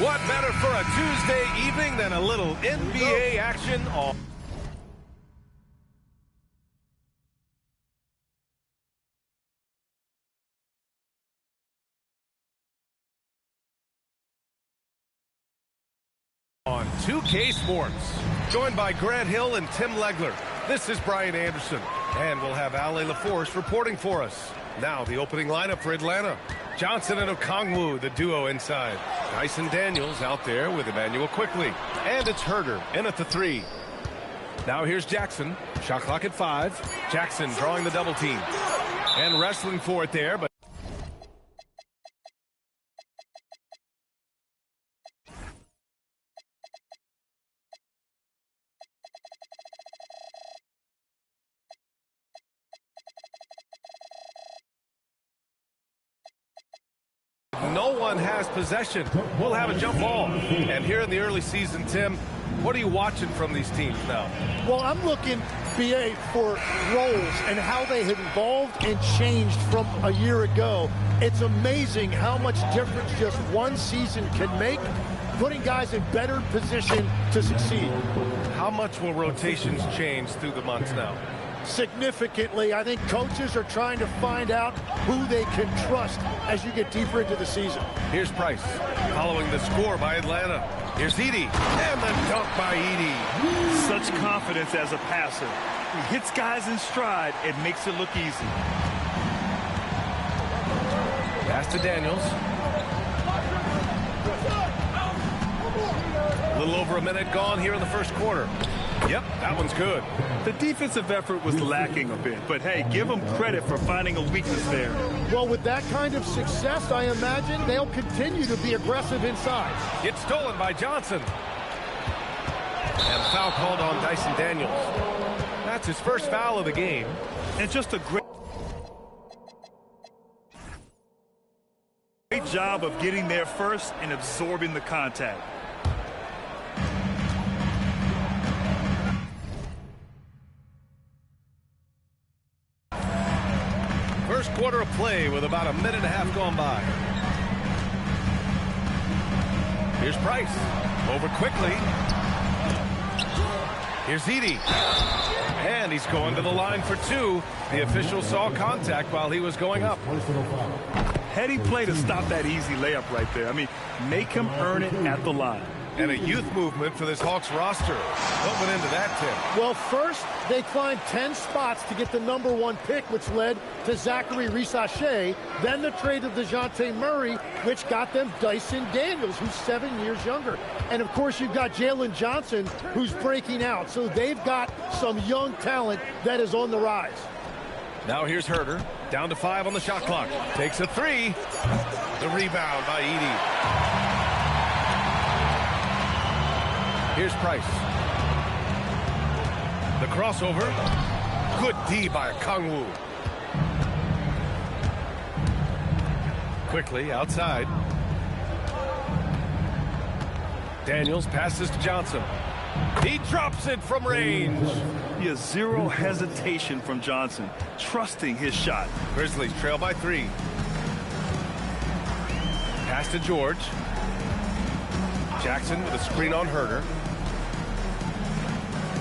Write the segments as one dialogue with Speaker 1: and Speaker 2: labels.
Speaker 1: What better for a Tuesday evening than a little NBA action on 2K Sports. Joined by Grant Hill and Tim Legler. This is Brian Anderson, and we'll have Ale LaForce reporting for us. Now the opening lineup for Atlanta. Johnson and Okongwu, the duo inside. Dyson Daniels out there with Emmanuel Quickly. And it's Herder in at the 3. Now here's Jackson. Shot clock at 5. Jackson drawing the double team. And wrestling for it there, but no one has possession. We'll have a jump ball. And here in the early season, Tim, what are you watching from these teams now?
Speaker 2: Well, I'm looking, BA, for roles and how they have evolved and changed from a year ago. It's amazing how much difference just one season can make, putting guys in better position to succeed.
Speaker 1: How much will rotations change through the months now?
Speaker 2: Significantly. I think coaches are trying to find out who they can trust as you get deeper into the season.
Speaker 1: Here's Price, following the score by Atlanta. Here's Edey, and the dunk by Edey.
Speaker 3: Such confidence as a passer. He hits guys in stride. It makes it look easy.
Speaker 1: Pass to Daniels. A little over a minute gone here in the first quarter. Yep, that one's good.
Speaker 3: The defensive effort was lacking a bit, but hey, give them credit for finding a weakness there.
Speaker 2: Well, with that kind of success, I imagine they'll continue to be aggressive inside.
Speaker 1: It's stolen by Johnson. And foul called on Dyson Daniels. That's his first foul of the game.
Speaker 3: And just a great job of getting there first and absorbing the contact.
Speaker 1: First quarter of play with about a minute and a half gone by. Here's Price. Over quickly. Here's Edey. And he's going to the line for 2. The official saw contact while he was going up.
Speaker 3: Heady play to stop that easy layup right there. I mean, make him earn it at the line.
Speaker 1: And a youth movement for this Hawks roster. What went into that, Tim?
Speaker 2: Well, first, they climbed 10 spots to get the #1 pick, which led to Zachary Risache. Then the trade of DeJounte Murray, which got them Dyson Daniels, who's 7 years younger. And, of course, you've got Jalen Johnson, who's breaking out. So they've got some young talent that is on the rise.
Speaker 1: Now here's Herder. Down to 5 on the shot clock. Takes a 3. The rebound by Edey. Here's Price. The crossover. Good D by Okongwu. Quickly outside. Daniels passes to Johnson. He drops it from range.
Speaker 3: He has zero hesitation from Johnson, trusting his shot.
Speaker 1: Grizzlies trail by 3. Pass to George. Jackson with a screen on Herder.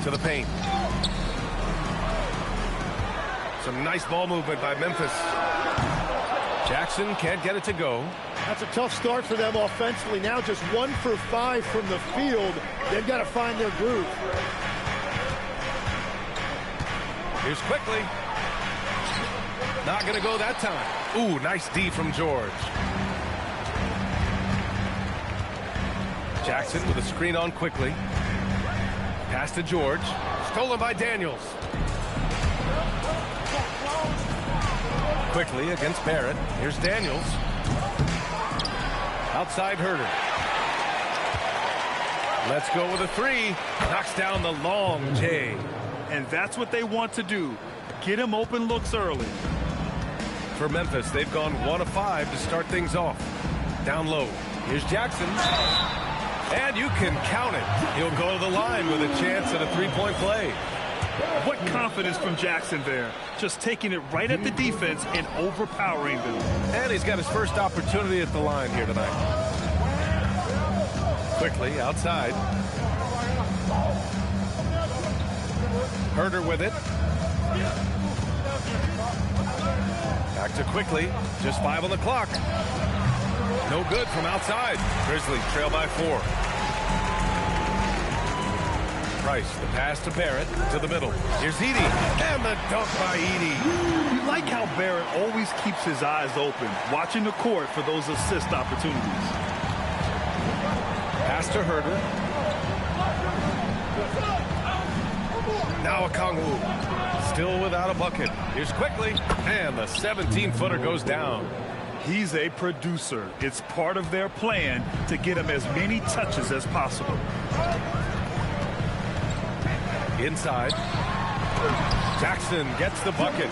Speaker 1: To the paint. Some nice ball movement by Memphis. Jackson can't get it to go.
Speaker 2: That's a tough start for them offensively. Now just 1 for 5 from the field. They've got to find their groove.
Speaker 1: Here's Quickly. Not going to go that time. Ooh, nice D from George. Jackson with a screen on Quickly. Pass to George. Stolen by Daniels. Quickly against Barrett. Here's Daniels. Outside Herder. Let's go with a 3. Knocks down the long J.
Speaker 3: And that's what they want to do. Get him open looks early.
Speaker 1: For Memphis, they've gone 1 of 5 to start things off. Down low. Here's Jackson. And you can count it. He'll go to the line with a chance at a 3-point play.
Speaker 3: What confidence from Jackson there. Just taking it right at the defense and overpowering them.
Speaker 1: And he's got his first opportunity at the line here tonight. Quickly outside. Herder with it. Back to Quickly. Just 5 on the clock. No good from outside. Grizzlies trail by 4. Price, the pass to Barrett, to the middle. Here's Edey, and the dunk by Edey.
Speaker 3: You like how Barrett always keeps his eyes open, watching the court for those assist opportunities.
Speaker 1: Pass to Herder. Now a Kongwu. Still without a bucket. Here's Quickly, and the 17-footer goes down.
Speaker 3: He's a producer. It's part of their plan to get him as many touches as possible.
Speaker 1: Inside. Jackson gets the bucket.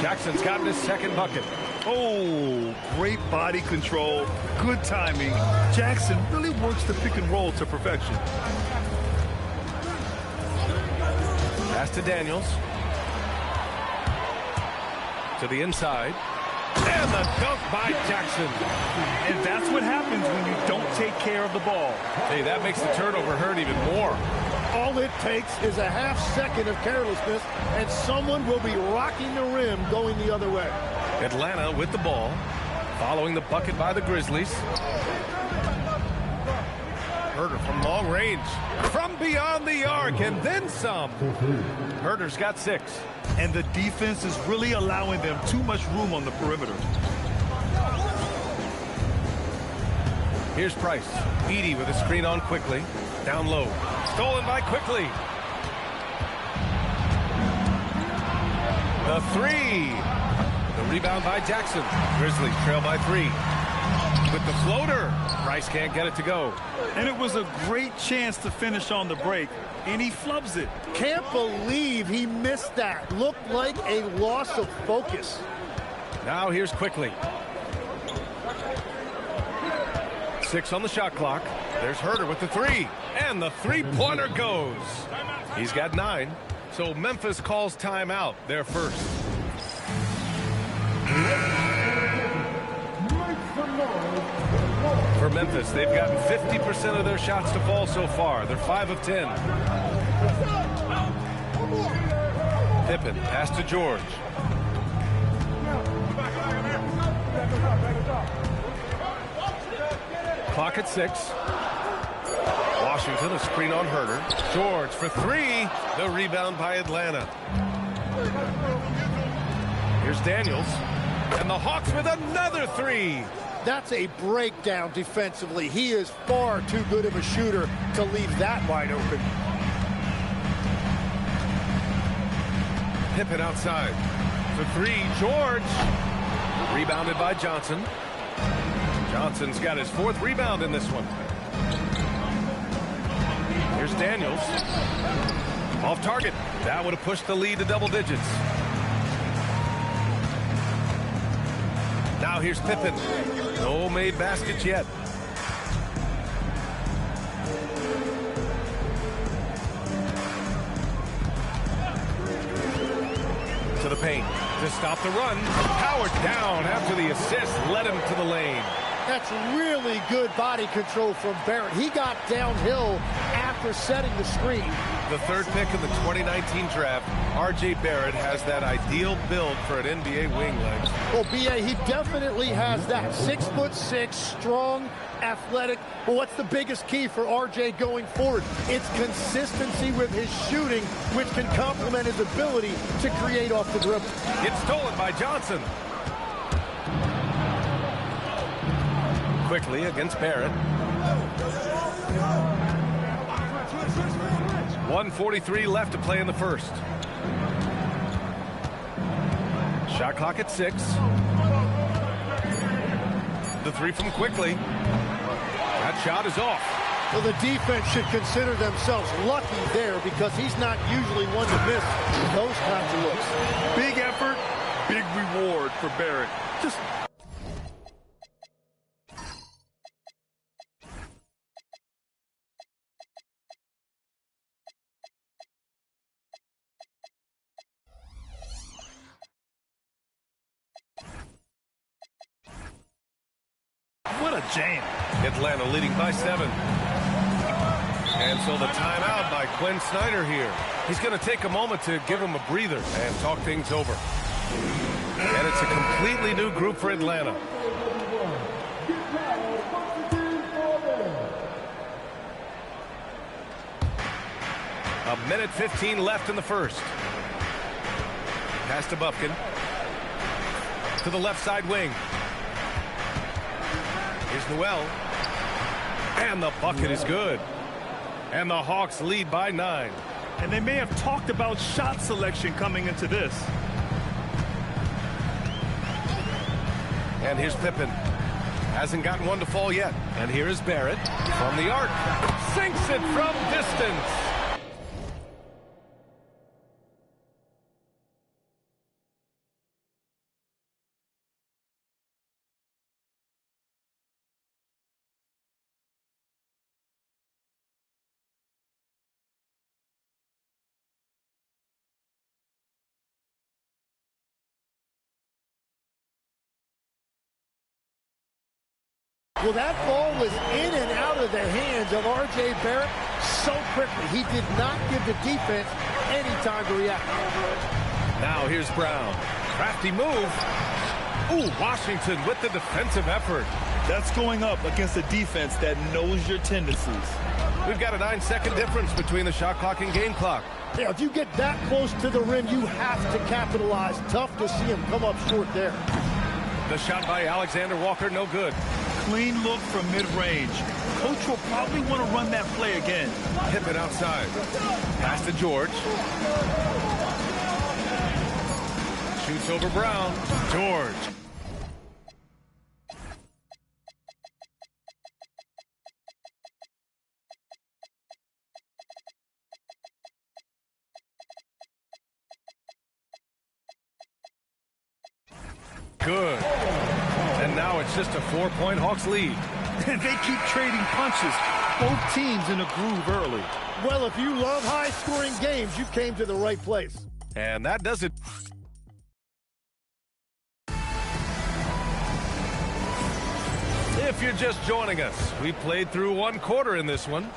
Speaker 1: Jackson's gotten his second bucket.
Speaker 3: Oh, great body control, good timing. Jackson really works the pick and roll to perfection.
Speaker 1: Pass to Daniels. To the inside. And the dunk by Jackson.
Speaker 3: And that's what happens when you don't take care of the ball.
Speaker 1: Hey, that makes the turnover hurt even more.
Speaker 2: All it takes is a half second of carelessness, and someone will be rocking the rim going the other way.
Speaker 1: Atlanta with the ball, following the bucket by the Grizzlies. Herder from long range, from beyond the arc, and then some. Herder's got 6.
Speaker 3: And the defense is really allowing them too much room on the perimeter.
Speaker 1: Here's Price. Edey with a screen on Quickly. Down low. Stolen by Quickly. The 3. The rebound by Jackson. Grizzlies trail by 3. With the floater. Price can't get it to go.
Speaker 3: And it was a great chance to finish on the break, and he flubs it.
Speaker 2: Can't believe he missed that. Looked like a loss of focus.
Speaker 1: Now here's Quickly. 6 on the shot clock. There's Herder with the 3. And the three-pointer goes. He's got 9. So Memphis calls timeout. They're first. For Memphis, they've gotten 50% of their shots to fall so far. They're 5 of 10. Pippen, pass to George. Clock at 6. Washington, a screen on Herder. George for 3. The rebound by Atlanta. Here's Daniels. And the Hawks with another 3.
Speaker 2: That's a breakdown defensively. He is far too good of a shooter to leave that wide open.
Speaker 1: Pippen outside. For 3, George. Rebounded by Johnson. Johnson's got his 4th rebound in this one. Here's Daniels. Off target. That would have pushed the lead to double digits. Now here's Pippen. No made baskets yet. To the paint. To stop the run. Powered down after the assist led him to the lane.
Speaker 2: That's really good body control from Barrett. He got downhill after setting the screen.
Speaker 1: The 3rd pick in the 2019 draft, R.J. Barrett has that ideal build for an NBA wing leg.
Speaker 2: Well, B.A., he definitely has that. 6'6", strong, athletic. But what's the biggest key for R.J. going forward? It's consistency with his shooting, which can complement his ability to create off the dribble.
Speaker 1: It's stolen by Johnson. Quickly against Barrett. 1:43 left to play in the first. Shot clock at 6. The 3 from Quickly. That shot is off.
Speaker 2: Well, the defense should consider themselves lucky there because he's not usually one to miss those kinds of looks.
Speaker 3: Big effort, big reward for Barrett. Just what a jam.
Speaker 1: Atlanta leading by 7. And so the timeout by Quinn Snyder here. He's going to take a moment to give him a breather and talk things over. And it's a completely new group for Atlanta. A minute 15 left in the first. Pass to Bufkin. To the left side wing. Here's Noel. And the bucket is good. And the Hawks lead by 9.
Speaker 3: And they may have talked about shot selection coming into this.
Speaker 1: And here's Pippen. Hasn't gotten one to fall yet. And here is Barrett from the arc. Sinks it from distance.
Speaker 2: Well, that ball was in and out of the hands of R.J. Barrett so quickly. He did not give the defense any time to react.
Speaker 1: Now here's Brown. Crafty move. Ooh, Washington with the defensive effort.
Speaker 3: That's going up against a defense that knows your tendencies.
Speaker 1: We've got a 9-second difference between the shot clock and game clock.
Speaker 2: Yeah, if you get that close to the rim, you have to capitalize. Tough to see him come up short there.
Speaker 1: The shot by Alexander Walker, no good.
Speaker 3: Clean look from mid-range. Coach will probably want to run that play again.
Speaker 1: Pippen outside. Pass to George. Shoots over Brown. George. Good. And now it's just a 4-point Hawks lead.
Speaker 3: And they keep trading punches. Both teams in a groove early.
Speaker 2: Well, if you love high-scoring games, you came to the right place.
Speaker 1: And that does it. If you're just joining us, we played through one quarter in this one.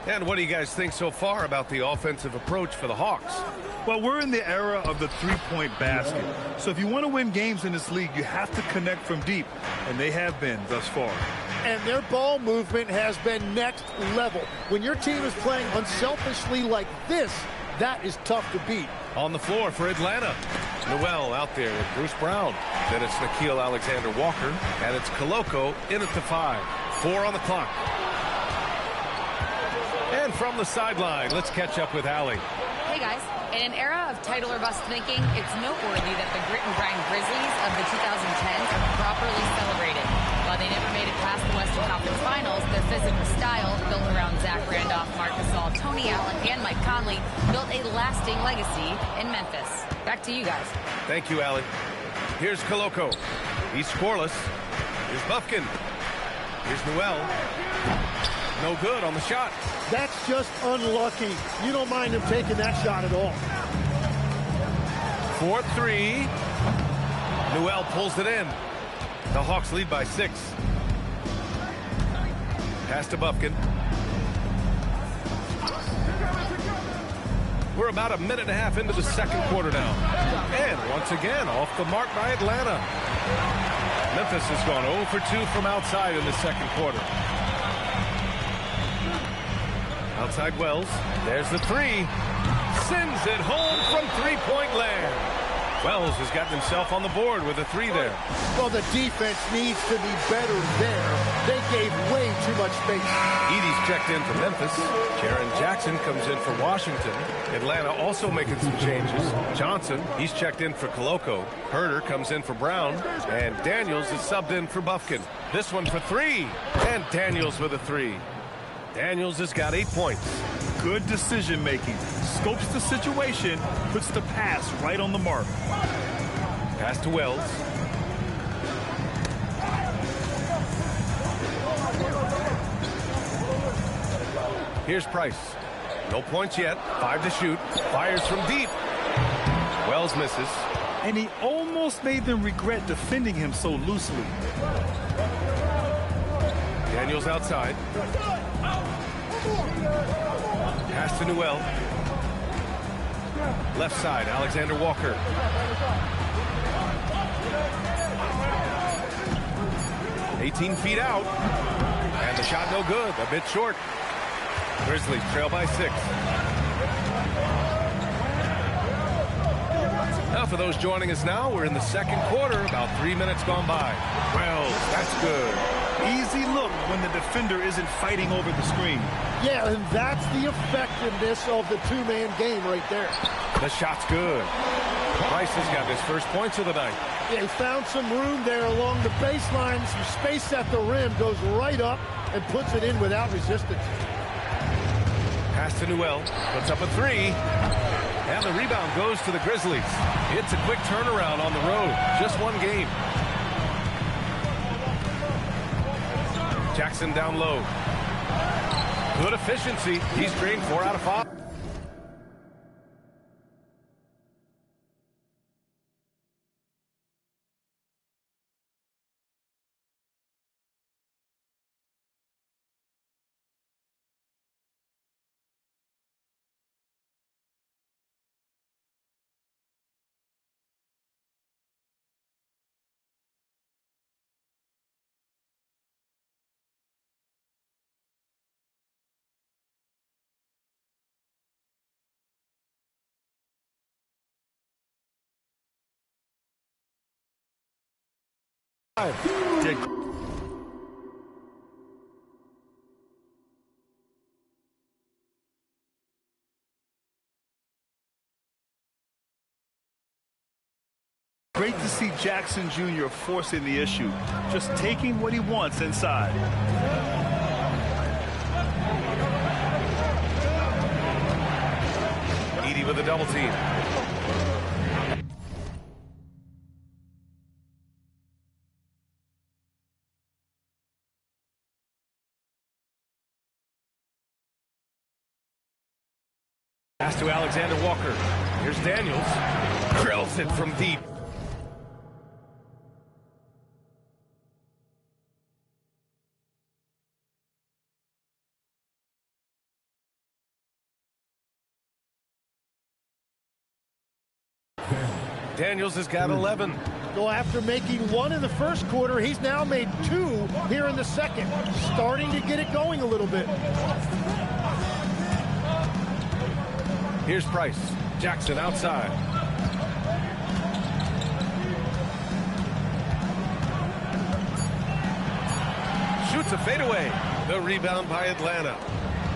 Speaker 1: And what do you guys think so far about the offensive approach for the Hawks?
Speaker 3: Well, we're in the era of the three-point basket. So if you want to win games in this league, you have to connect from deep. And they have been thus far.
Speaker 2: And their ball movement has been next level. When your team is playing unselfishly like this, that is tough to beat.
Speaker 1: On the floor for Atlanta. Noel out there with Bruce Brown. Then it's Nickeil Alexander-Walker. And it's Koloko in at the 5. 4 on the clock. And from the sideline, let's catch up with Allie.
Speaker 4: Hey, guys. In an era of title or bust thinking, it's noteworthy that the grit and grind Grizzlies of the 2010s are properly celebrated. While they never made it past the Western Conference Finals, their physical style, built around Zach Randolph, Marc Gasol, Tony Allen, and Mike Conley, built a lasting legacy in Memphis. Back to you guys.
Speaker 1: Thank you, Allie. Here's Koloko. He's scoreless. Here's Bufkin. Here's Noel. No good on the shot.
Speaker 2: That's just unlucky. You don't mind him taking that shot at all.
Speaker 1: 4-3. Noel pulls it in. The Hawks lead by 6. Pass to Bufkin. We're about a minute and a half into the second quarter now. And once again, off the mark by Atlanta. Memphis has gone 0 for 2 from outside in the second quarter. Outside Wells. There's the 3. Sends it home from three-point land. Wells has gotten himself on the board with a 3 there.
Speaker 2: Well, the defense needs to be better there. They gave way too much space.
Speaker 1: Edey's checked in for Memphis. Jaren Jackson comes in for Washington. Atlanta also making some changes. Johnson, he's checked in for Koloko. Herter comes in for Brown. And Daniels is subbed in for Bufkin. This one for 3. And Daniels with a 3. Daniels has got 8 points.
Speaker 3: Good decision-making. Scopes the situation, puts the pass right on the mark.
Speaker 1: Pass to Wells. Here's Price. No points yet. 5 to shoot. Fires from deep. Wells misses.
Speaker 3: And he almost made them regret defending him so loosely.
Speaker 1: Daniels outside. Pass to Newell. Left side, Alexander Walker. "18 feet out. And the shot no good, a bit short. Grizzlies trail by 6. Now for those joining us now, we're in the second quarter, about 3 minutes gone by. Well, that's good.
Speaker 3: Easy look when the defender isn't fighting over the screen.
Speaker 2: Yeah, and that's the effectiveness of the two-man game right there.
Speaker 1: The shot's good. Price has got his first points of the night.
Speaker 2: Yeah, he found some room there along the baseline. Some space at the rim, goes right up and puts it in without resistance.
Speaker 1: Pass to Newell, puts up a 3. And the rebound goes to the Grizzlies. It's a quick turnaround on the road. Just one game. Jackson down low. Good efficiency. He's drained 4 out of 5.
Speaker 3: Great to see Jackson Jr. forcing the issue, just taking what he wants inside.
Speaker 1: Edey with a double team. Pass to Alexander Walker. Here's Daniels. Drills it from deep. Daniels has got 11.
Speaker 2: So after making 1 in the first quarter, he's now made 2 here in the second. Starting to get it going a little bit.
Speaker 1: Here's Price. Jackson outside. Shoots a fadeaway. The rebound by Atlanta.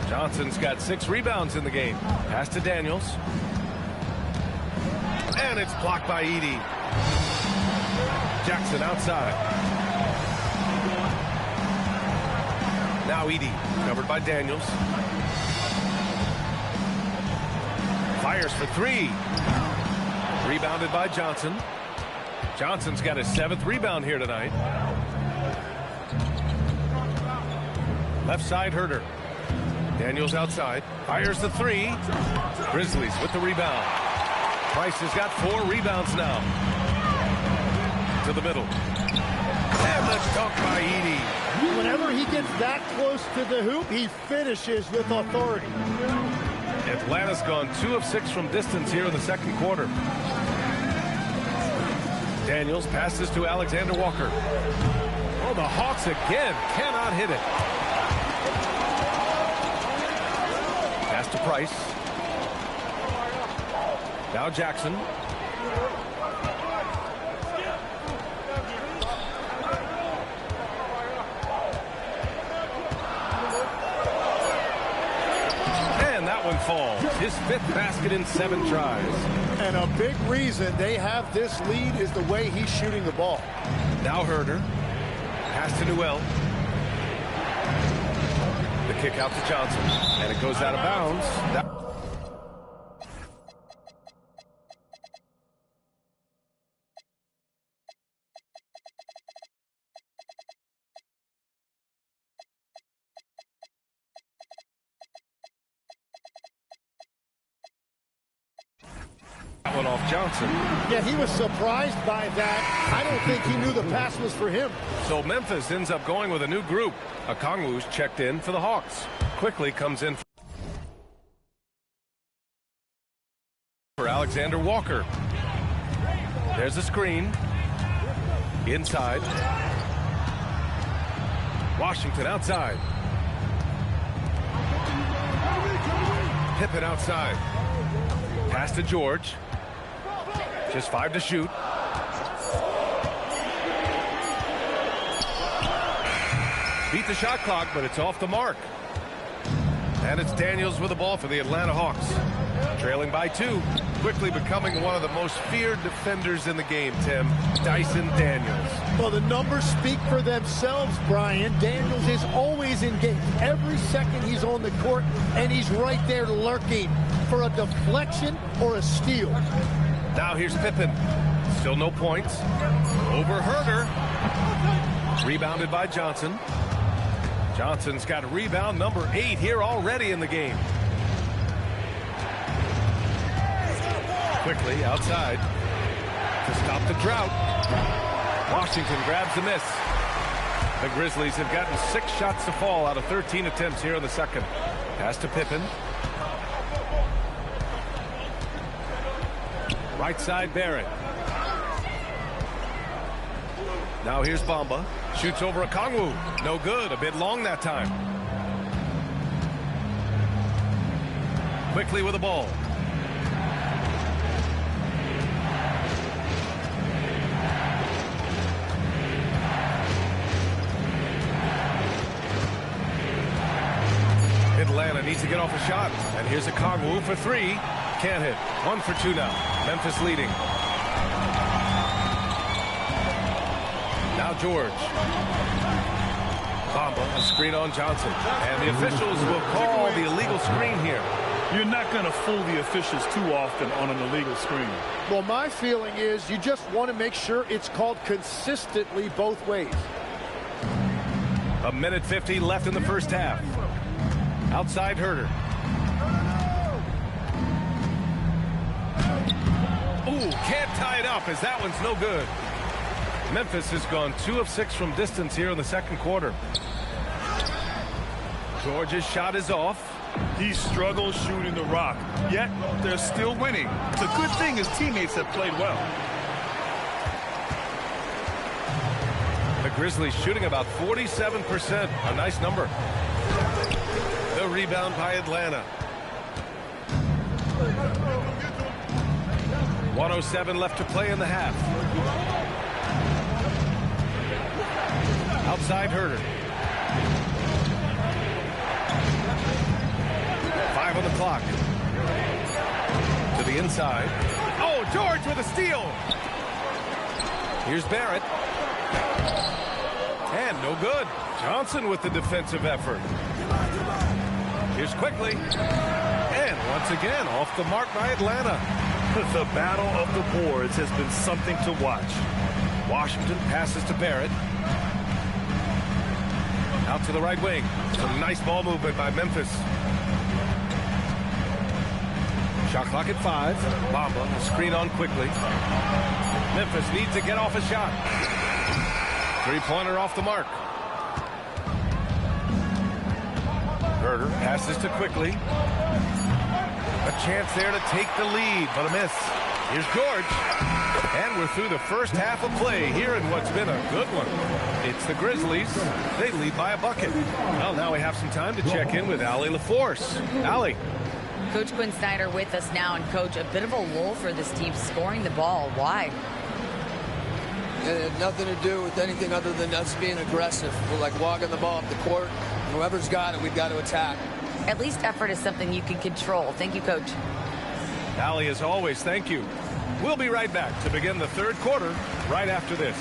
Speaker 1: Johnson's got 6 rebounds in the game. Pass to Daniels. And it's blocked by Edey. Jackson outside. Now Edey, covered by Daniels. Fires for 3. Rebounded by Johnson. Johnson's got his 7th rebound here tonight. Left side, Herter. Daniels outside. Fires the 3. Grizzlies with the rebound. Price has got 4 rebounds now. To the middle. And the dunk by Edey.
Speaker 2: Whenever he gets that close to the hoop, he finishes with authority.
Speaker 1: Atlanta's gone 2 of 6 from distance here in the second quarter. Daniels passes to Alexander Walker. Oh, the Hawks again cannot hit it. Pass to Price. Now Jackson. And that one falls. His 5th basket in 7 tries.
Speaker 2: And a big reason they have this lead is the way he's shooting the ball.
Speaker 1: Now Herter. Pass to Newell. The kick out to Johnson. And it goes out of bounds. one off Johnson.
Speaker 2: Yeah, he was surprised by that. I don't think he knew the pass was for him.
Speaker 1: So Memphis ends up going with a new group. Okongwu's checked in for the Hawks. Quickly comes in for Alexander Walker. There's a screen. Inside. Washington outside. Pippen outside. Pass to George. Just 5 to shoot. Beat the shot clock, but it's off the mark. And it's Daniels with the ball for the Atlanta Hawks. Trailing by 2. Quickly becoming one of the most feared defenders in the game, Tim. Dyson Daniels.
Speaker 2: Well, the numbers speak for themselves, Brian. Daniels is always engaged. Every second he's on the court, and he's right there lurking for a deflection or a steal.
Speaker 1: Now here's Pippen. Still no points. Over Herder. Rebounded by Johnson. Johnson's got a rebound number 8 here already in the game. Quickly outside to stop the drought. Washington grabs the miss. The Grizzlies have gotten 6 shots to fall out of 13 attempts here in the second. Pass to Pippen. Right side Barrett. Now here's Bamba. Shoots over Okongwu. No good. A bit long that time. Quickly with the ball. Atlanta needs to get off a shot. And here's Okongwu for 3. Can't hit. 1 for 2 now. Memphis leading. Now George. Bamba, a screen on Johnson. And the officials will call the illegal screen here.
Speaker 3: You're not going to fool the officials too often on an illegal screen.
Speaker 2: Well, my feeling is you just want to make sure it's called consistently both ways.
Speaker 1: 1:50 left in the first half. Outside Herder. Ooh, can't tie it up as that one's no good. Memphis has gone 2 of 6 from distance here in the second quarter. George's shot is off.
Speaker 3: He struggles shooting the rock, yet they're still winning. It's a good thing his teammates have played well.
Speaker 1: The Grizzlies shooting about 47%. A nice number. The rebound by Atlanta. 1:07 left to play in the half. Outside Herder. 5 on the clock. To the inside. Oh, George with a steal. Here's Barrett. And no good. Johnson with the defensive effort. Here's Quickly. And once again, off the mark by Atlanta.
Speaker 3: The battle of the boards has been something to watch.
Speaker 1: Washington passes to Barrett. Out to the right wing. Some nice ball movement by Memphis. Shot clock at 5. Bamba, a screen on Quickly. Memphis needs to get off a shot. 3-pointer off the mark. Herder passes to Quickly. A chance there to take the lead, but a miss. Here's George. And we're through the first half of play here in what's been a good one. It's the Grizzlies. They lead by a bucket. Well, now we have some time to check in with Allie LaForce. Allie.
Speaker 4: Coach Quinn Snyder with us now, and Coach, a bit of a lull for this team scoring the ball. Why?
Speaker 5: It had nothing to do with anything other than us being aggressive. We're like walking the ball up the court. And whoever's got it, we've got to attack.
Speaker 4: At least effort is something you can control. Thank you, Coach.
Speaker 1: Allie, as always, thank you. We'll be right back to begin the third quarter right after this.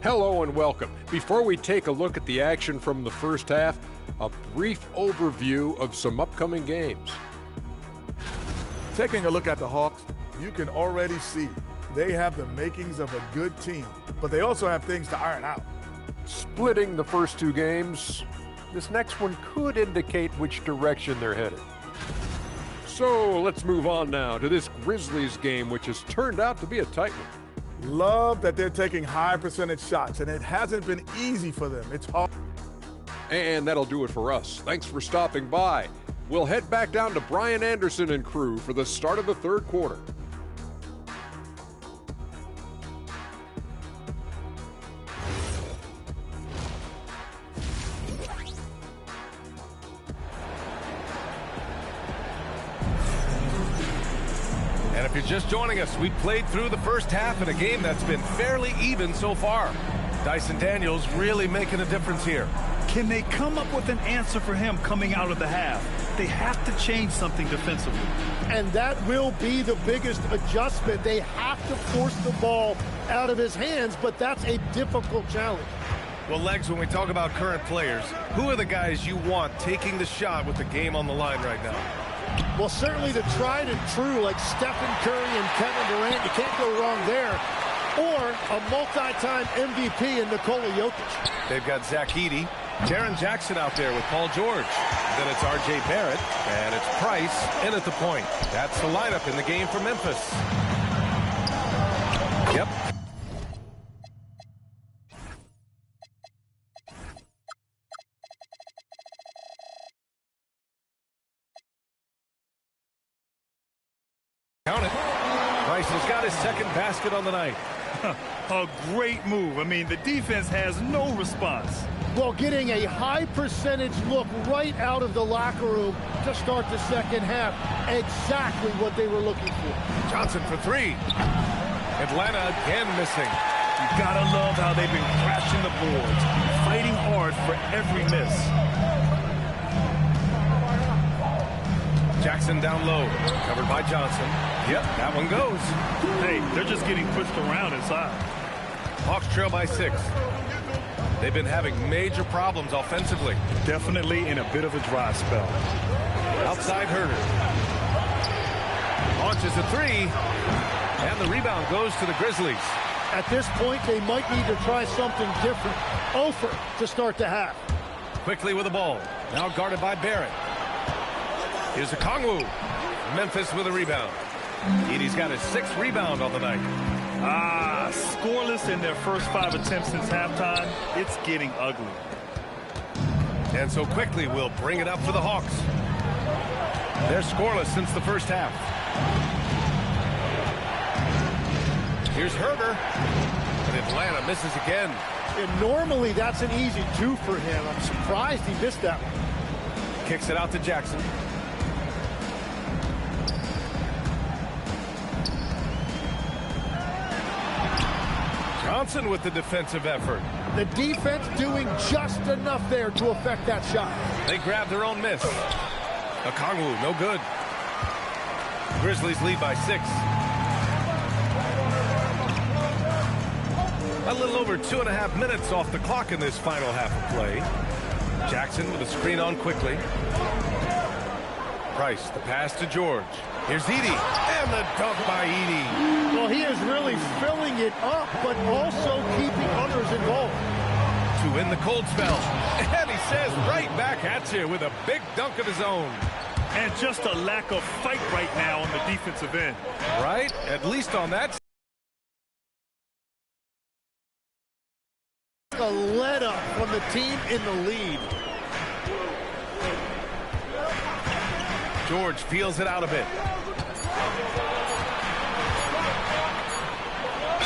Speaker 6: Hello and welcome. Before we take a look at the action from the first half, a brief overview of some upcoming games.
Speaker 7: Taking a look at the Hawks, you can already see they have the makings of a good team, but they also have things to iron out.
Speaker 6: Splitting the first two games, this next one could indicate which direction they're headed. So let's move on now to this Grizzlies game, which has turned out to be a tight one.
Speaker 7: Love that they're taking high percentage shots, and it hasn't been easy for them. It's hard.
Speaker 6: And that'll do it for us. Thanks for stopping by. We'll head back down to Brian Anderson and crew for the start of the third quarter.
Speaker 1: And if you're just joining us, we played through the first half in a game that's been fairly even so far. Dyson Daniels really making a difference here.
Speaker 3: Can they come up with an answer for him coming out of the half? They have to change something defensively.
Speaker 2: And that will be the biggest adjustment. They have to force the ball out of his hands, but that's a difficult challenge.
Speaker 1: Well, Legs, when we talk about current players, who are the guys you want taking the shot with the game on the line right now?
Speaker 2: Well, certainly the tried and true, like Stephen Curry and Kevin Durant. You can't go wrong there. Or a multi-time MVP in Nikola Jokic.
Speaker 1: They've got Zach Edey, Jaren Jackson out there with Paul George. Then it's R.J. Barrett, and it's Price in at the point. That's the lineup in the game for Memphis. Yep. Count it. Price has got his second basket on the night.
Speaker 3: A great move. I mean, the defense has no response.
Speaker 2: Well, getting a high percentage look right out of the locker room to start the second half. Exactly what they were looking for.
Speaker 1: Johnson for three. Atlanta again missing.
Speaker 3: You gotta love how they've been crashing the boards, fighting hard for every miss.
Speaker 1: Jackson down low, covered by Johnson. Yep, that one goes.
Speaker 3: Hey, they're just getting pushed around inside.
Speaker 1: Hawks trail by 6. They've been having major problems offensively.
Speaker 3: Definitely in a bit of a dry spell.
Speaker 1: Outside Herder. Launches a three, and the rebound goes to the Grizzlies.
Speaker 2: At this point, they might need to try something different. Ofer to start the half.
Speaker 1: Quickly with the ball. Now guarded by Barrett. Here's a Kongwu. Memphis with a rebound. Edey's got his 6th rebound on the night.
Speaker 3: Scoreless in their first 5 attempts since halftime. It's getting ugly.
Speaker 1: And so quickly we'll bring it up for the Hawks. They're scoreless since the first half. Here's Herder. And Atlanta misses again.
Speaker 2: And normally that's an easy 2 for him. I'm surprised he missed that one.
Speaker 1: Kicks it out to Jackson. Johnson with the defensive effort.
Speaker 2: The defense doing just enough there to affect that shot.
Speaker 1: They grab their own miss. Okongwu, no good. Grizzlies lead by 6. A little over 2.5 minutes off the clock in this final half of play. Jackson with a screen on quickly. Price, the pass to George. Here's Edey, and the dunk by Edey.
Speaker 2: Well, he is really filling it up, but also keeping others involved.
Speaker 1: To win the cold spell. And he says right back at you with a big dunk of his own.
Speaker 3: And just a lack of fight right now on the defensive end.
Speaker 1: Right? At least on that.
Speaker 2: A let up from the team in the lead.
Speaker 1: George feels it out a bit.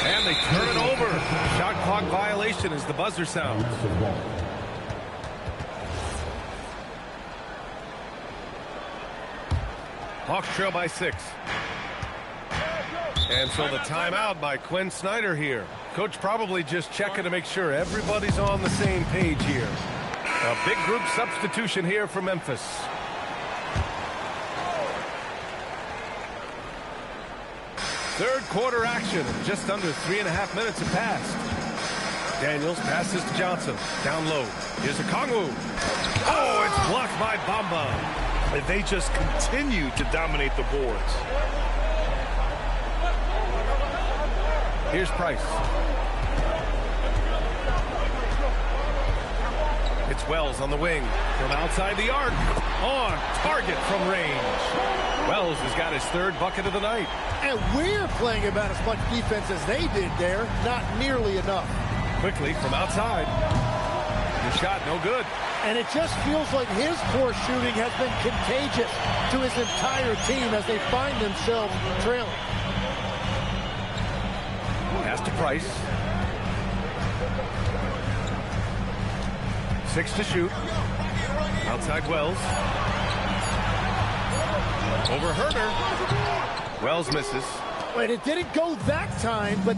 Speaker 1: And they turn it over. Shot clock violation as the buzzer sounds. Hawks trail by 6. And so the timeout by Quinn Snyder here. Coach probably just checking to make sure everybody's on the same page here. A big group substitution here for Memphis. Third quarter action. Just under 3.5 minutes have passed. Daniels passes to Johnson. Down low. Here's a Kongwu. Oh, it's blocked by Bamba.
Speaker 3: And they just continue to dominate the boards.
Speaker 1: Here's Price. It's Wells on the wing. From outside the arc. On target from range. Wells has got his third bucket of the night.
Speaker 2: And we're playing about as much defense as they did there. Not nearly enough.
Speaker 1: Quickly from outside. The shot no good.
Speaker 2: And it just feels like his poor shooting has been contagious to his entire team as they find themselves trailing.
Speaker 1: Pass to Price. 6 to shoot. Outside Wells. Over Herder. Wells misses.
Speaker 2: Wait, it didn't go that time, but...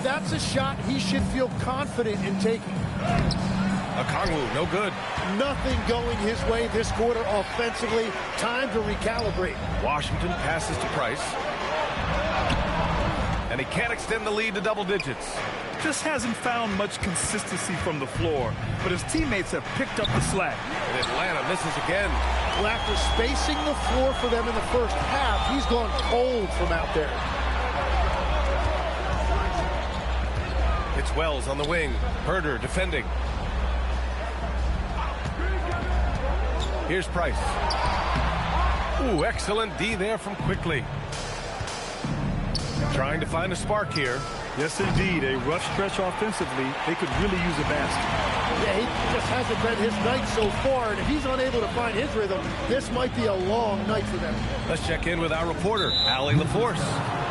Speaker 2: That's a shot he should feel confident in taking.
Speaker 1: A Kongwu, no good.
Speaker 2: Nothing going his way this quarter offensively. Time to recalibrate.
Speaker 1: Washington passes to Price. And he can't extend the lead to double digits.
Speaker 3: Just hasn't found much consistency from the floor, but his teammates have picked up the slack.
Speaker 1: And Atlanta misses again.
Speaker 2: Well, after spacing the floor for them in the first half, he's gone cold from out there.
Speaker 1: It's Wells on the wing. Herder defending. Here's Price. Ooh, excellent D there from Quickly. Trying to find a spark here.
Speaker 3: Yes, indeed. A rough stretch offensively. They could really use a basket.
Speaker 2: Yeah, he just hasn't been his night so far, and if he's unable to find his rhythm, this might be a long night for them.
Speaker 1: Let's check in with our reporter, Allie LaForce.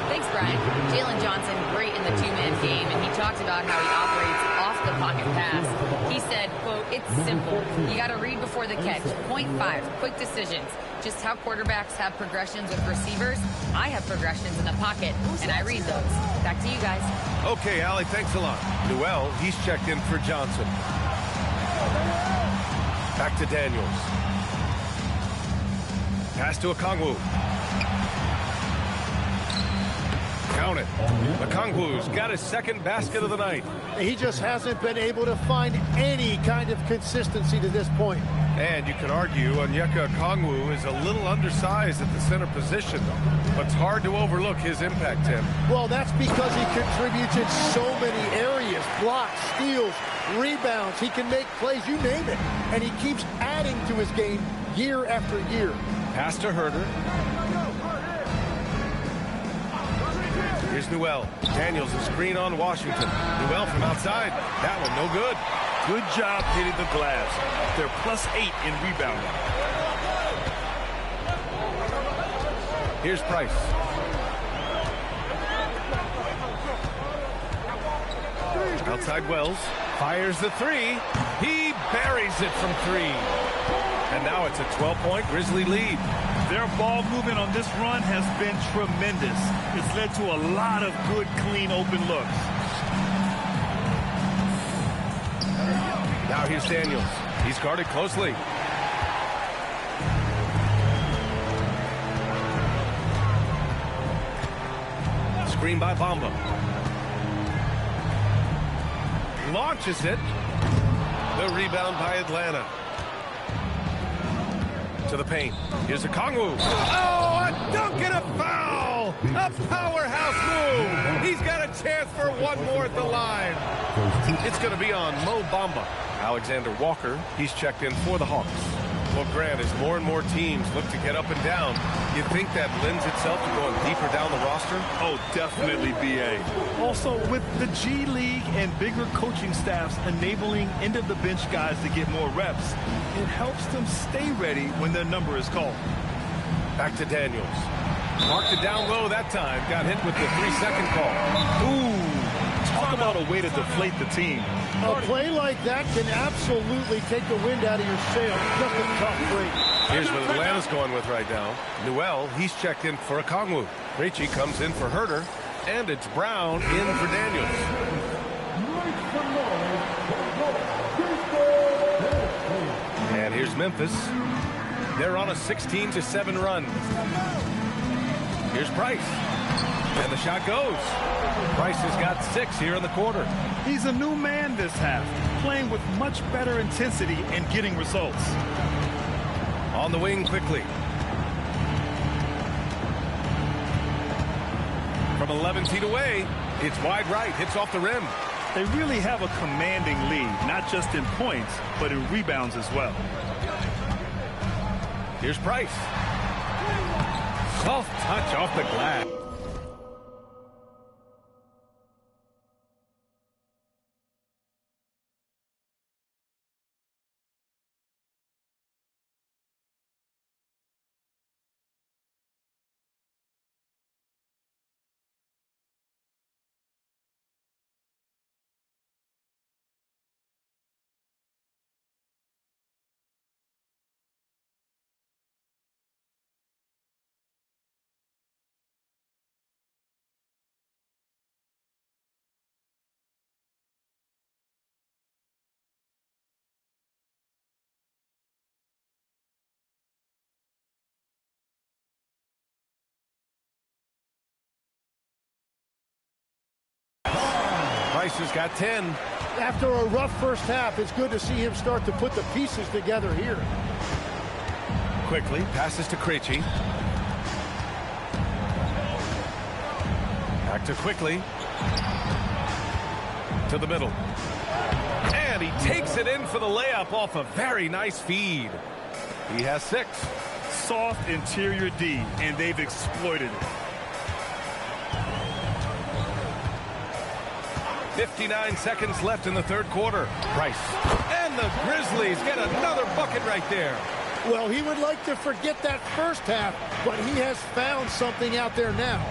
Speaker 4: Thanks, Brian. Jalen Johnson, great in the two-man game, and he talked about how he operates off the pocket pass. He said, quote, "It's simple. You got to read before the catch. 0.5, quick decisions. Just how quarterbacks have progressions with receivers. I have progressions in the pocket, and I read those." Back to you guys.
Speaker 1: Okay, Allie, thanks a lot. Newell, he's checked in for Johnson. Back to Daniels. Pass to Okongwu. Count it. Okongwu's got his second basket of the night.
Speaker 2: He just hasn't been able to find any kind of consistency to this point.
Speaker 1: And you can argue Onyeka Okongwu is a little undersized at the center position, but it's hard to overlook his impact, Tim.
Speaker 2: Well, that's because he contributes in so many areas. Blocks, steals, rebounds. He can make plays, you name it. And he keeps adding to his game year after year.
Speaker 1: Pass to Herder. Here's Newell. Daniels a screen on Washington. Newell from outside. That one no good.
Speaker 3: Good job hitting the glass. They're +8 in rebounding.
Speaker 1: Here's Price. Outside Wells. Fires the three. He buries it from three. And now it's a 12-point Grizzly lead.
Speaker 3: Their ball movement on this run has been tremendous. It's led to a lot of good, clean, open looks.
Speaker 1: Now here's Daniels. He's guarded closely. Screen by Bamba. Launches it. The rebound by Atlanta. To the paint. Here's a Okongwu. Oh, a dunk and a foul! A powerhouse move! He's got a chance for one more at the line. It's going to be on Mo Bamba. Alexander Walker, he's checked in for the Hawks. Well, Grant, as more and more teams look to get up and down, you think that lends itself to going deeper down the roster?
Speaker 3: Oh, definitely, B.A. Also, with the G League and bigger coaching staffs enabling end-of-the-bench guys to get more reps, it helps them stay ready when their number is called.
Speaker 1: Back to Daniels. Marked it down low that time. Got hit with the 3-second call. Ooh,
Speaker 3: Talk about a way to deflate the team.
Speaker 2: A play like that can absolutely take the wind out of your sail. Just a tough break.
Speaker 1: Here's what Atlanta's going with right now. Newell, he's checked in for Okongwu. Ricci comes in for Herter. And it's Brown in for Daniels. And here's Memphis. They're on a 16-7 run. Here's Price. And the shot goes. Price has got 6 here in the quarter.
Speaker 3: He's a new man this half, playing with much better intensity and getting results.
Speaker 1: On the wing quickly. From 11 feet away, it's wide right, hits off the rim.
Speaker 3: They really have a commanding lead, not just in points, but in rebounds as well.
Speaker 1: Here's Price. Soft touch off the glass. Price has got 10.
Speaker 2: After a rough first half, it's good to see him start to put the pieces together here.
Speaker 1: Quickly, passes to Krejci. Back to Quickly. To the middle. And he takes it in for the layup off a very nice feed. He has 6.
Speaker 3: Soft interior D, and they've exploited it.
Speaker 1: 59 seconds left in the third quarter. Price. And the Grizzlies get another bucket right there.
Speaker 2: Well, he would like to forget that first half, but he has found something out there now.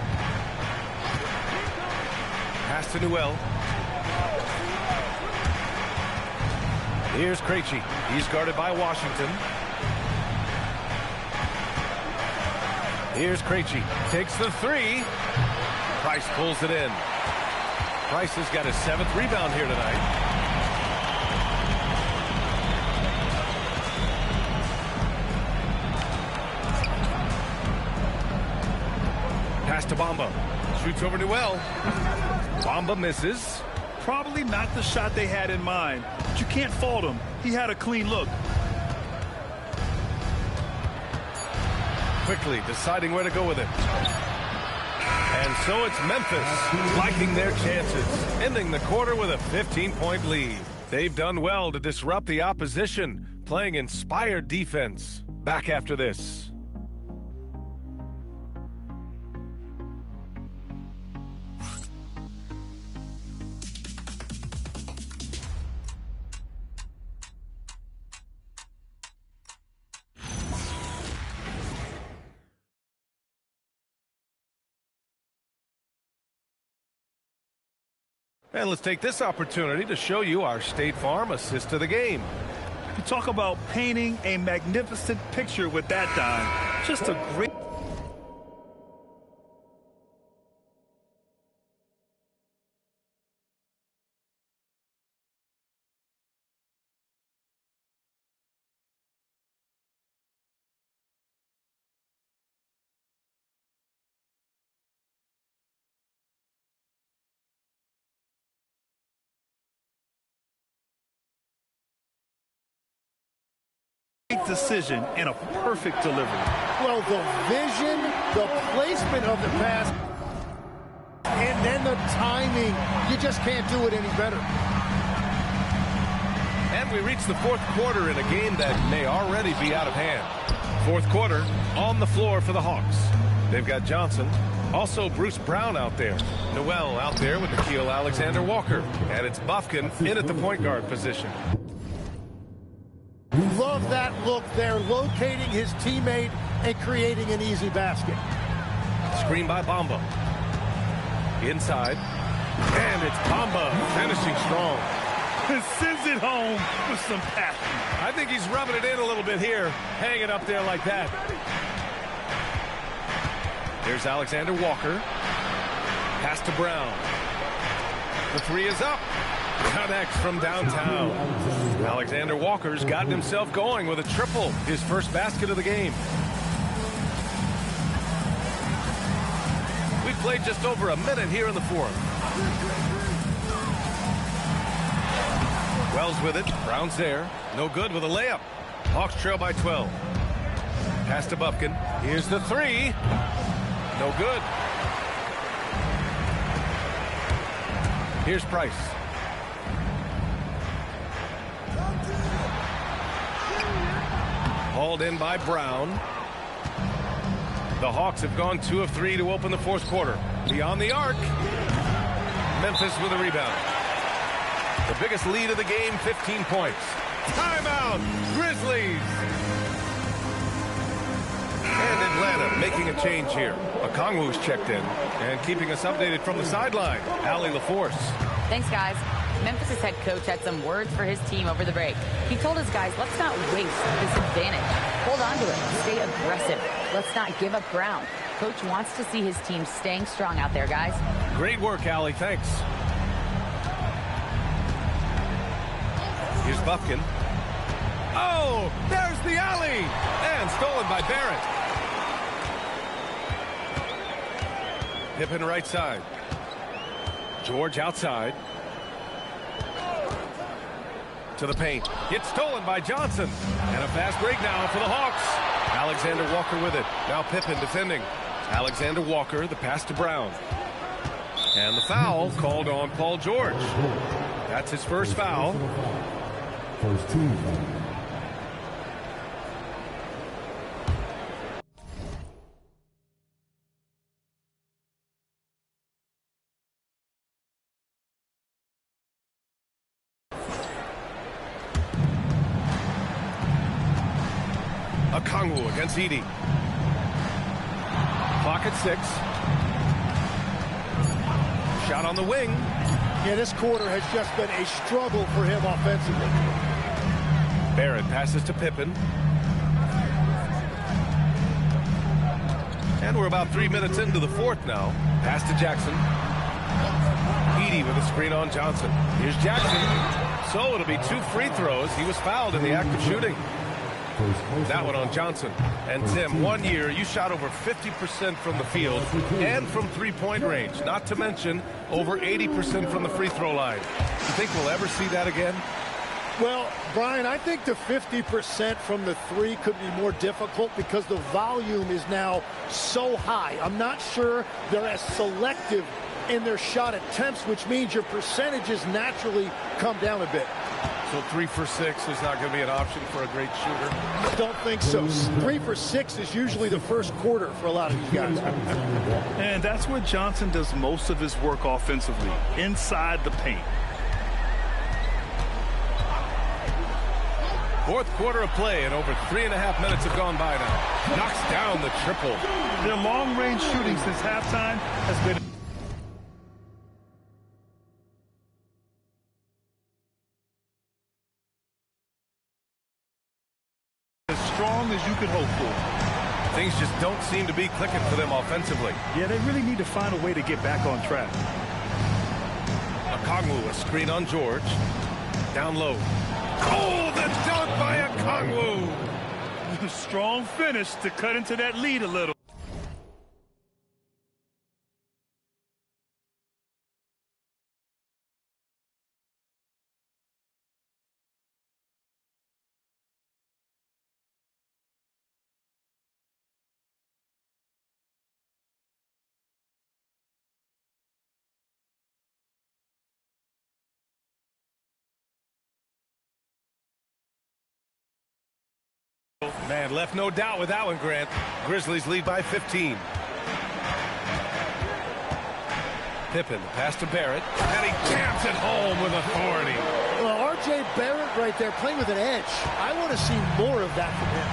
Speaker 1: Pass to Newell. Here's Krejci. He's guarded by Washington. Here's Krejci. Takes the 3. Price pulls it in. Price has got his 7th rebound here tonight. Pass to Bamba. Shoots over Newell. Bamba misses.
Speaker 3: Probably not the shot they had in mind, but you can't fault him. He had a clean look.
Speaker 1: Quickly deciding where to go with it. And so it's Memphis liking their chances, ending the quarter with a 15-point lead. They've done well to disrupt the opposition, playing inspired defense. Back after this. And let's take this opportunity to show you our State Farm assist to the game.
Speaker 3: You talk about painting a magnificent picture with that dime. Just a great... decision and a perfect delivery.
Speaker 2: Well, the vision, the placement of the pass, and then the timing. You just can't do it any better.
Speaker 1: And we reach the fourth quarter in a game that may already be out of hand. Fourth quarter on the floor for the Hawks. They've got Johnson. Also Bruce Brown out there. Newell out there with Nickeil Alexander-Walker. And it's Bufkin in at the point guard position.
Speaker 2: Love that look there, locating his teammate and creating an easy basket.
Speaker 1: Screen by Bamba. Inside. And And it's Bamba finishing strong.
Speaker 3: And sends it home with some passion.
Speaker 1: I think he's rubbing it in a little bit here. Hang it up there like that. Here's Alexander Walker. Pass to Brown. The three is up. Connects from downtown. Alexander Walker's gotten himself going with a triple. His first basket of the game. We played just over a minute here in the fourth. Wells with it. Brown's there. No good with a layup. Hawks trail by 12. Pass to Bufkin. Here's the three. No good. Here's Price. Hauled in by Brown. The Hawks have gone 2 of 3 to open the fourth quarter. Beyond the arc. Memphis with a rebound. The biggest lead of the game, 15 points. Timeout, Grizzlies. And Atlanta making a change here. Okongwu's checked in and keeping us updated from the sideline. Allie LaForce.
Speaker 4: Thanks, guys. Memphis' head coach had some words for his team over the break. He told his guys, let's not waste this advantage. Hold on to it. Stay aggressive. Let's not give up ground. Coach wants to see his team staying strong out there, guys.
Speaker 1: Great work, Allie. Thanks. Here's Bufkin. Oh, there's the alley. And stolen by Barrett. Pippen right side. George outside. To the paint. Gets stolen by Johnson. And a fast break now for the Hawks. Alexander Walker with it. Now Pippen defending. Alexander Walker, the pass to Brown. And the foul called on Paul George. That's his first foul.
Speaker 8: First team.
Speaker 1: Okongwu against Edey. Clock at 6. Shot on the wing.
Speaker 2: Yeah, this quarter has just been a struggle for him offensively.
Speaker 1: Barrett passes to Pippen. And we're about 3 minutes into the fourth now. Pass to Jackson. Edey with a screen on Johnson. Here's Jackson. So it'll be 2 free throws. He was fouled in the act of shooting. That one on Johnson. And Tim, 1 year, you shot over 50% from the field and from three-point range. Not to mention over 80% from the free throw line. You think we'll ever see that again?
Speaker 2: Well, Brian, I think the 50% from the three could be more difficult because the volume is now so high. I'm not sure they're as selective in their shot attempts, which means your percentages naturally come down a bit.
Speaker 1: So 3 for 6 is not going to be an option for a great shooter?
Speaker 2: I don't think so. 3 for 6 is usually the first quarter for a lot of these guys.
Speaker 3: And that's where Johnson does most of his work offensively, inside the paint.
Speaker 1: Fourth quarter of play, and over 3.5 minutes have gone by now. Knocks down the triple.
Speaker 3: Their long-range shooting since halftime has been as strong as you could hope for.
Speaker 1: Things just don't seem to be clicking for them offensively.
Speaker 3: Yeah, they really need to find a way to get back on track.
Speaker 1: Okongwu, a screen on George. Down low. Oh, the dunk by Okongwu.
Speaker 3: Strong finish to cut into that lead a little.
Speaker 1: Man, left no doubt with that one, Grant. Grizzlies lead by 15. Pippen, pass to Barrett, and he jams it home with authority.
Speaker 2: Well, R.J. Barrett right there playing with an edge. I want to see more of that from him.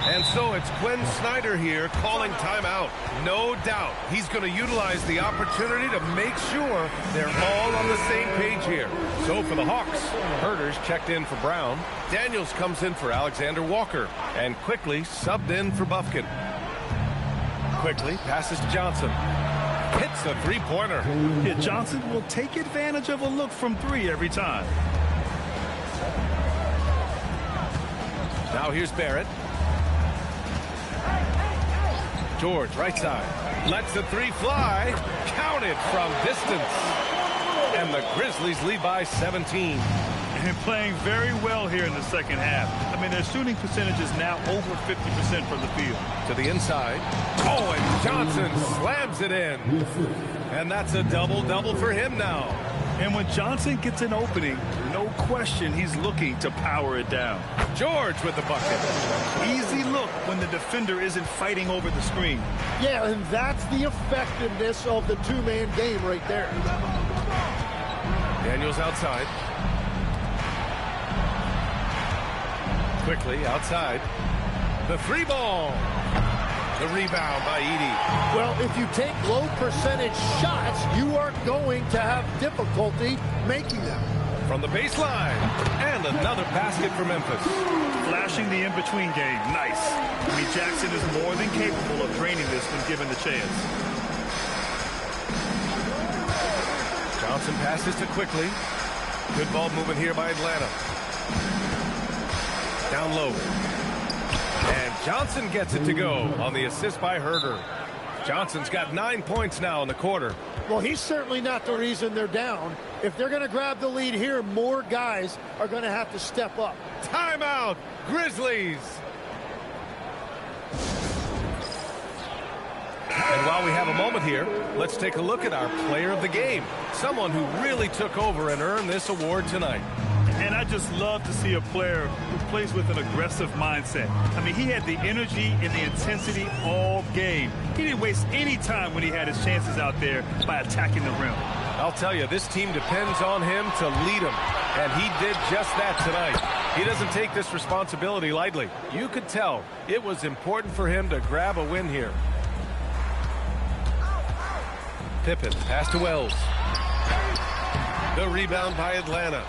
Speaker 1: And so it's Quinn Snyder here calling timeout. No doubt he's going to utilize the opportunity to make sure they're all on the same page here. So for the Hawks, Herder's checked in for Brown. Daniels comes in for Alexander Walker. And Quickly subbed in for Bufkin. Quickly passes to Johnson. Hits the three-pointer.
Speaker 3: Yeah, Johnson will take advantage of a look from three every time.
Speaker 1: Now here's Barrett. George, right side. Lets the three fly. Counted from distance. And the Grizzlies lead by 17.
Speaker 3: And playing very well here in the second half. I mean, their shooting percentage is now over 50% from the field.
Speaker 1: To the inside. Oh, and Johnson slams it in. And that's a double-double for him now.
Speaker 3: And when Johnson gets an opening, no question he's looking to power it down.
Speaker 1: George with the bucket.
Speaker 3: Easy look when the defender isn't fighting over the screen.
Speaker 2: Yeah, and that's the effectiveness of the two-man game right there.
Speaker 1: Daniels outside. Quickly outside. The three ball. The rebound by Edey.
Speaker 2: Well, if you take low percentage shots, you are going to have difficulty making them.
Speaker 1: From the baseline. And another basket for Memphis.
Speaker 3: Flashing the in-between game. Nice. I mean, Jackson is more than capable of draining this when given the chance.
Speaker 1: Johnson passes to Quickly. Good ball movement here by Atlanta. Down low. And Johnson gets it to go on the assist by Herder. Johnson's got 9 points now in the quarter.
Speaker 2: Well, he's certainly not the reason they're down. If they're going to grab the lead here, more guys are going to have to step up.
Speaker 1: Timeout, Grizzlies. And while we have a moment here, let's take a look at our player of the game. Someone who really took over and earned this award tonight.
Speaker 3: And I just love to see a player who plays with an aggressive mindset. I mean, he had the energy and the intensity all game. He didn't waste any time when he had his chances out there by attacking the rim.
Speaker 1: I'll tell you, this team depends on him to lead them. And he did just that tonight. He doesn't take this responsibility lightly. You could tell it was important for him to grab a win here. Pippen, pass to Wells. The rebound by Atlanta.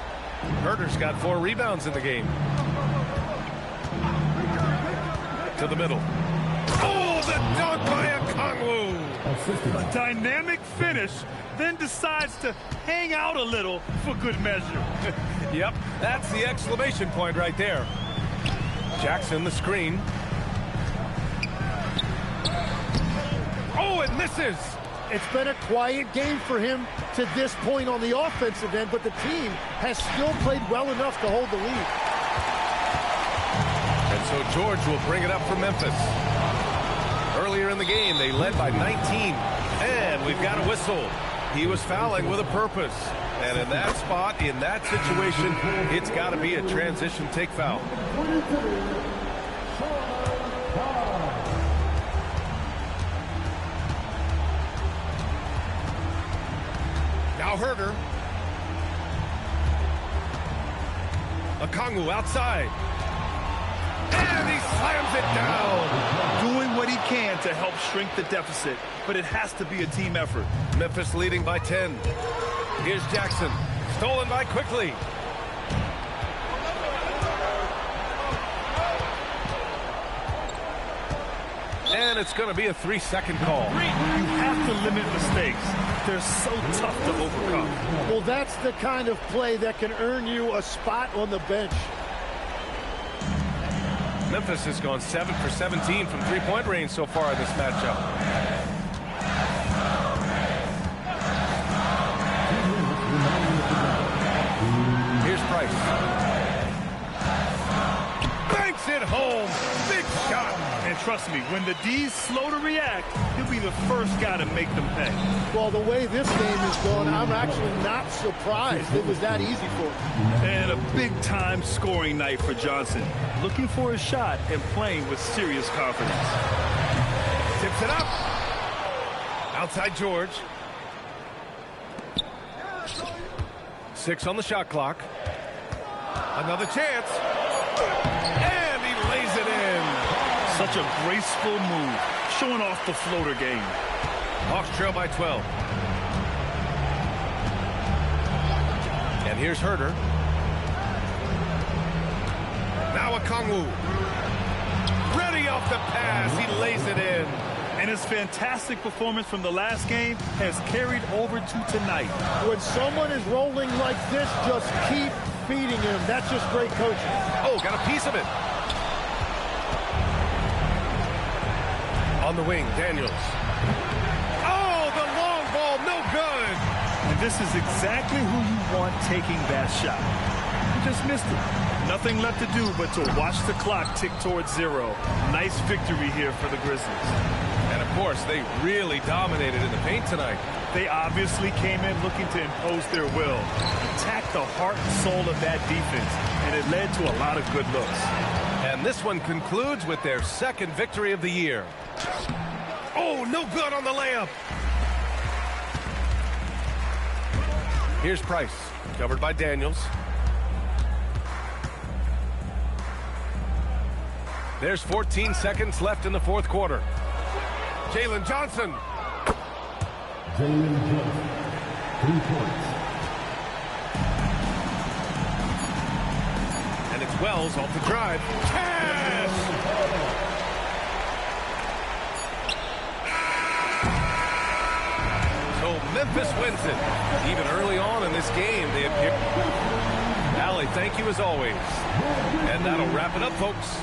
Speaker 1: Herder's got 4 rebounds in the game. To the middle. Oh, the dunk by Okongwu.
Speaker 3: A dynamic finish, then decides to hang out a little for good measure.
Speaker 1: Yep, that's the exclamation point right there. Jackson, the screen. Oh, it misses.
Speaker 2: It's been a quiet game for him to this point on the offensive end, but the team has still played well enough to hold the lead.
Speaker 1: And so George will bring it up for Memphis. Earlier in the game, they led by 19. And we've got a whistle. He was fouling with a purpose. And in that spot, in that situation, it's got to be a transition take foul. Now Herder. Okongwu outside. And he slams it down.
Speaker 3: Doing what he can to help shrink the deficit, but it has to be a team effort.
Speaker 1: Memphis leading by 10. Here's Jackson. Stolen by Quickly. And it's going to be a 3-second call.
Speaker 3: You have to limit mistakes. They're so tough to overcome.
Speaker 2: Well, that's the kind of play that can earn you a spot on the bench.
Speaker 1: Memphis has gone 7 for 17 from three-point range so far in this matchup. Here's Price. Banks it home. Big shot.
Speaker 3: And trust me, when the D's slow to react, he'll be the first guy to make them pay.
Speaker 2: Well, the way this game is going, I'm actually not surprised it was that easy for him.
Speaker 3: And a big-time scoring night for Johnson. Looking for a shot and playing with serious confidence.
Speaker 1: Tips it up. Outside George. 6 on the shot clock. Another chance. And he lays it in.
Speaker 3: Such a graceful move, showing off the floater game.
Speaker 1: Hawks trail by 12. And here's Herter. Now a Kongwu. Ready off the pass. He lays it in.
Speaker 3: And his fantastic performance from the last game has carried over to tonight.
Speaker 2: When someone is rolling like this, just keep feeding him. That's just great coaching.
Speaker 1: Oh, got a piece of it. On the wing, Daniels. Oh, the long ball, no good.
Speaker 3: And this is exactly who you want taking that shot. He just missed it. Nothing left to do but to watch the clock tick towards 0. Nice victory here for the Grizzlies.
Speaker 1: And of course, they really dominated in the paint tonight.
Speaker 3: They obviously came in looking to impose their will, attack the heart and soul of that defense, and it led to a lot of good looks.
Speaker 1: And this one concludes with their second victory of the year. Oh, no good on the layup. Here's Price, covered by Daniels. There's 14 seconds left in the fourth quarter. Jalen Johnson.
Speaker 8: Jalen Johnson, 3 points.
Speaker 1: And it's Wells off the drive. Cash! So Memphis wins it. Even early on in this game, they appear. Allie, thank you as always. And that'll wrap it up, folks.